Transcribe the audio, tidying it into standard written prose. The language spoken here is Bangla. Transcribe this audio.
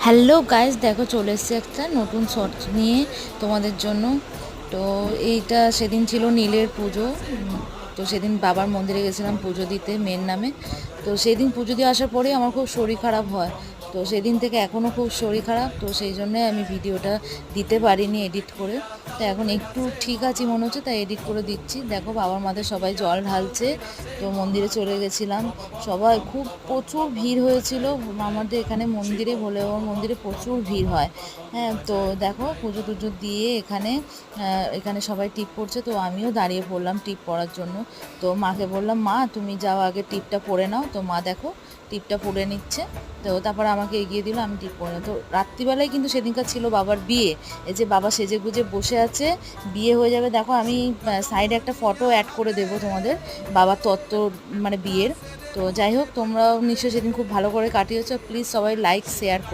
হ্যালো গাইস, দেখো চলে এসেছে একটা নতুন শর্ট নিয়ে তোমাদের জন্য। তো এইটা সেদিন ছিল নীলের পুজো। তো সেদিন বাবার মন্দিরে গেছিলাম পুজো দিতে মেয়ের নামে। তো সেদিন পুজো দিয়ে আসার পরেই আমার খুব শরীর খারাপ হয়। তো সেদিন থেকে এখনও খুব শরীর খারাপ, তো সেই জন্যে আমি ভিডিওটা দিতে পারিনি এডিট করে। তো এখন একটু ঠিক আছি মনে হচ্ছে, তাই এডিট করে দিচ্ছি। দেখো বাবার মাথায় সবাই জল ঢালছে। তো মন্দিরে চলে গেছিলাম, সবাই খুব প্রচুর ভিড় হয়েছিল আমাদের এখানে মন্দিরে, ভোলে বাবার মন্দিরে প্রচুর ভিড় হয়। হ্যাঁ, তো দেখো পুজো টুজো দিয়ে এখানে সবাই টিপ পড়ছে, তো আমিও দাঁড়িয়ে পড়লাম টিপ পড়ার জন্য। তো মাকে বললাম, মা তুমি যাও আগে টিপটা পড়ে নাও। তো মা দেখো টিপটা পড়ে নিচ্ছে। তো তারপর আমাকে এগিয়ে দিল, আমি টিপ পড়ে নিলাম। তো রাত্রিবেলায় কিন্তু সেদিনকার ছিল বাবার বিয়ে। এই যে বাবা সেজে গুজে বসে আছে, বিয়ে হয়ে যাবে। দেখো আমি সাইডে একটা ফটো অ্যাড করে দেবো তোমাদের, বাবার তত্ত্ব মানে বিয়ের। তো যাই হোক, তোমরাও নিশ্চয়ই সেদিন খুব ভালো করে কাটিয়েছো। প্লিজ সবাই লাইক শেয়ার করে